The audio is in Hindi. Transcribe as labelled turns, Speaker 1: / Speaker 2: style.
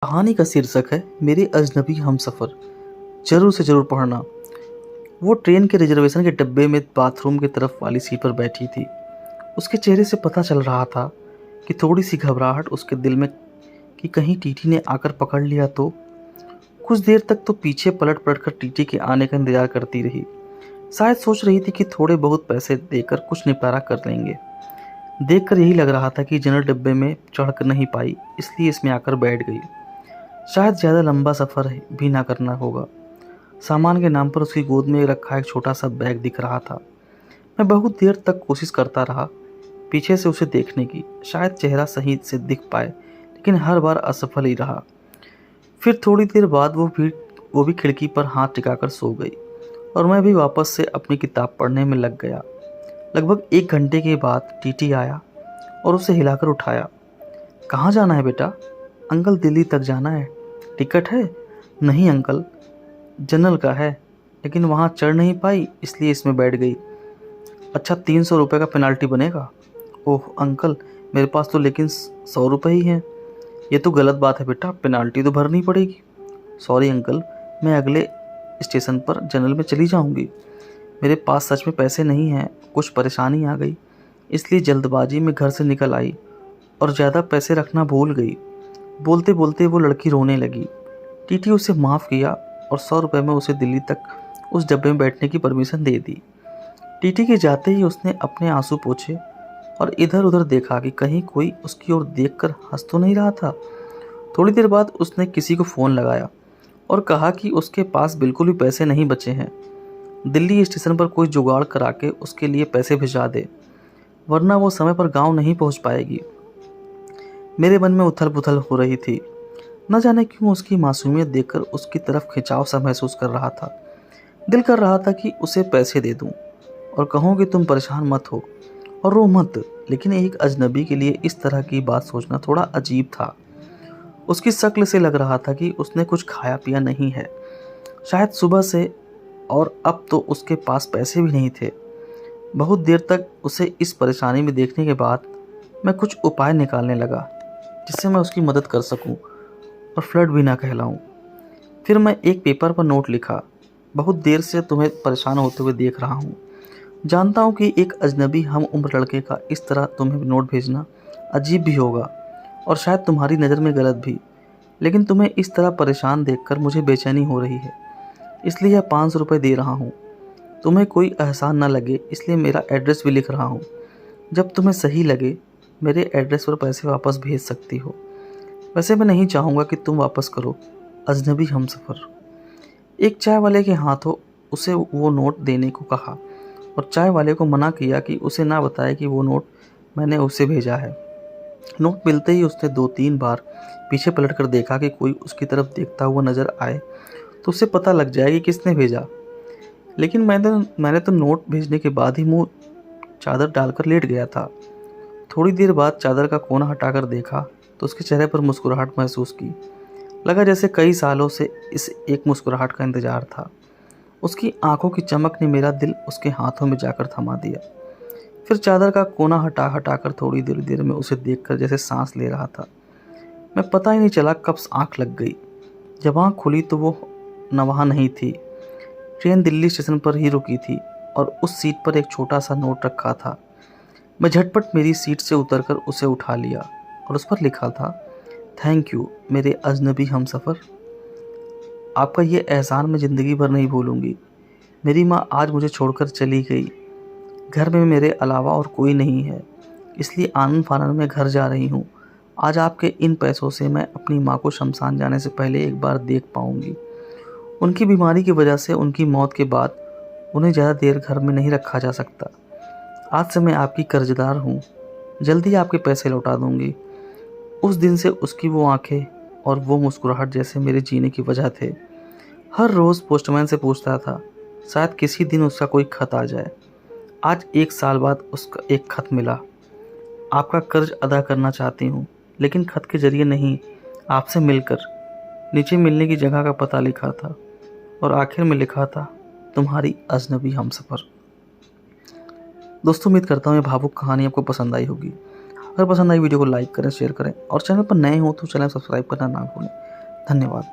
Speaker 1: कहानी का शीर्षक है मेरे अजनबी हमसफ़र। ज़रूर से ज़रूर पढ़ना। वो ट्रेन के रिजर्वेशन के डब्बे में बाथरूम की तरफ वाली सीट पर बैठी थी। उसके चेहरे से पता चल रहा था कि थोड़ी सी घबराहट उसके दिल में कि कहीं टीटी ने आकर पकड़ लिया तो। कुछ देर तक तो पीछे पलट पलट कर टीटी के आने का इंतजार करती रही। शायद सोच रही थी कि थोड़े बहुत पैसे देकर कुछ निपटारा कर लेंगे। देखकर यही लग रहा था कि जनरल डब्बे में चढ़ कर नहीं पाई, इसलिए इसमें आकर बैठ गई। शायद ज़्यादा लंबा सफ़र भी ना करना होगा। सामान के नाम पर उसकी गोद में रखा एक छोटा सा बैग दिख रहा था। मैं बहुत देर तक कोशिश करता रहा पीछे से उसे देखने की, शायद चेहरा सही से दिख पाए, लेकिन हर बार असफल ही रहा। फिर थोड़ी देर बाद वो भी खिड़की पर हाथ टिकाकर सो गई और मैं भी वापस से अपनी किताब पढ़ने में लग गया। लगभग 1 घंटे के बाद टीटी आया और उसे हिलाकर उठाया। कहाँ जाना है बेटा? अंकल, दिल्ली तक जाना है। टिकट है? नहीं अंकल, जनरल का है, लेकिन वहाँ चढ़ नहीं पाई इसलिए इसमें बैठ गई। अच्छा, 300 रुपये का पेनाल्टी बनेगा। ओह अंकल, मेरे पास तो लेकिन 100 रुपये ही हैं। ये तो गलत बात है बेटा, पेनाल्टी तो भरनी पड़ेगी। सॉरी अंकल, मैं अगले स्टेशन पर जनरल में चली जाऊंगी। मेरे पास सच में पैसे नहीं हैं, कुछ परेशानी आ गई इसलिए जल्दबाजी में घर से निकल आई और ज़्यादा पैसे रखना भूल गई। बोलते बोलते वो लड़की रोने लगी। टीटी उसे माफ़ किया और 100 रुपये में उसे दिल्ली तक उस डब्बे में बैठने की परमिशन दे दी। टीटी के जाते ही उसने अपने आंसू पोंछे और इधर उधर देखा कि कहीं कोई उसकी ओर देखकर हंस तो नहीं रहा था। थोड़ी देर बाद उसने किसी को फ़ोन लगाया और कहा कि उसके पास बिल्कुल भी पैसे नहीं बचे हैं। दिल्ली स्टेशन पर कोई जुगाड़ करा के उसके लिए पैसे भिजवा दे, वरना वो समय पर गांव नहीं पहुंच पाएगी। मेरे मन में उथल पुथल हो रही थी। न जाने क्यों उसकी मासूमियत देखकर उसकी तरफ खिंचाव सा महसूस कर रहा था। दिल कर रहा था कि उसे पैसे दे दूं और कहूं कि तुम परेशान मत हो और रो मत, लेकिन एक अजनबी के लिए इस तरह की बात सोचना थोड़ा अजीब था। उसकी शक्ल से लग रहा था कि उसने कुछ खाया पिया नहीं है, शायद सुबह से, और अब तो उसके पास पैसे भी नहीं थे। बहुत देर तक उसे इस परेशानी में देखने के बाद मैं कुछ उपाय निकालने लगा जिससे मैं उसकी मदद कर सकूं और फ्लर्ट भी ना कहलाऊं। फिर मैं एक पेपर पर नोट लिखा। बहुत देर से तुम्हें परेशान होते हुए देख रहा हूं। जानता हूं कि एक अजनबी हम उम्र लड़के का इस तरह तुम्हें नोट भेजना अजीब भी होगा और शायद तुम्हारी नज़र में गलत भी, लेकिन तुम्हें इस तरह परेशान देखकर मुझे बेचैनी हो रही है, इसलिए यह 500 रुपये दे रहा हूँ। तुम्हें कोई एहसान ना लगे इसलिए मेरा एड्रेस भी लिख रहा हूँ। जब तुम्हें सही लगे मेरे एड्रेस पर पैसे वापस भेज सकती हो। वैसे मैं नहीं चाहूँगा कि तुम वापस करो। अजनबी हमसफ़र। एक चाय वाले के हाथों उसे वो नोट देने को कहा और चाय वाले को मना किया कि उसे ना बताए कि वो नोट मैंने उसे भेजा है। नोट मिलते ही उसने 2-3 बार पीछे पलट कर देखा कि कोई उसकी तरफ देखता हुआ नज़र आए तो उसे पता लग जाए कि किसने भेजा। लेकिन मैंने तो नोट भेजने के बाद ही मुंह चादर डालकर लेट गया था। थोड़ी देर बाद चादर का कोना हटाकर देखा तो उसके चेहरे पर मुस्कुराहट महसूस की। लगा जैसे कई सालों से इस एक मुस्कुराहट का इंतजार था। उसकी आंखों की चमक ने मेरा दिल उसके हाथों में जाकर थमा दिया। फिर चादर का कोना हटाकर थोड़ी देर में उसे देखकर जैसे सांस ले रहा था। मैं पता ही नहीं चला कब आंख लग गई। जब आँख खुली तो वो न वहाँ नहीं थी। ट्रेन दिल्ली स्टेशन पर ही रुकी थी और उस सीट पर एक छोटा सा नोट रखा था। मैं झटपट मेरी सीट से उतरकर उसे उठा लिया और उस पर लिखा था, थैंक यू मेरे अजनबी हमसफ़र। आपका ये एहसान मैं ज़िंदगी भर नहीं भूलूंगी। मेरी माँ आज मुझे छोड़कर चली गई। घर में मेरे अलावा और कोई नहीं है, इसलिए आनन फानन में घर जा रही हूँ। आज आपके इन पैसों से मैं अपनी माँ को शमशान जाने से पहले एक बार देख पाऊँगी। उनकी बीमारी की वजह से उनकी मौत के बाद उन्हें ज़्यादा देर घर में नहीं रखा जा सकता। आज से मैं आपकी कर्जदार हूँ, जल्दी आपके पैसे लौटा दूँगी। उस दिन से उसकी वो आंखें और वो मुस्कुराहट जैसे मेरे जीने की वजह थे। हर रोज़ पोस्टमैन से पूछता था, शायद किसी दिन उसका कोई खत आ जाए। आज 1 साल बाद उसका एक खत मिला। आपका कर्ज अदा करना चाहती हूँ, लेकिन खत के ज़रिए नहीं, आपसे मिलकर। नीचे मिलने की जगह का पता लिखा था और आखिर में लिखा था, तुम्हारी अजनबी हमसफ़र। दोस्तों, उम्मीद करता हूँ ये भावुक कहानी आपको पसंद आई होगी। अगर पसंद आई वीडियो को लाइक करें, शेयर करें और चैनल पर नए हो तो चैनल सब्सक्राइब करना ना भूलें धन्यवाद।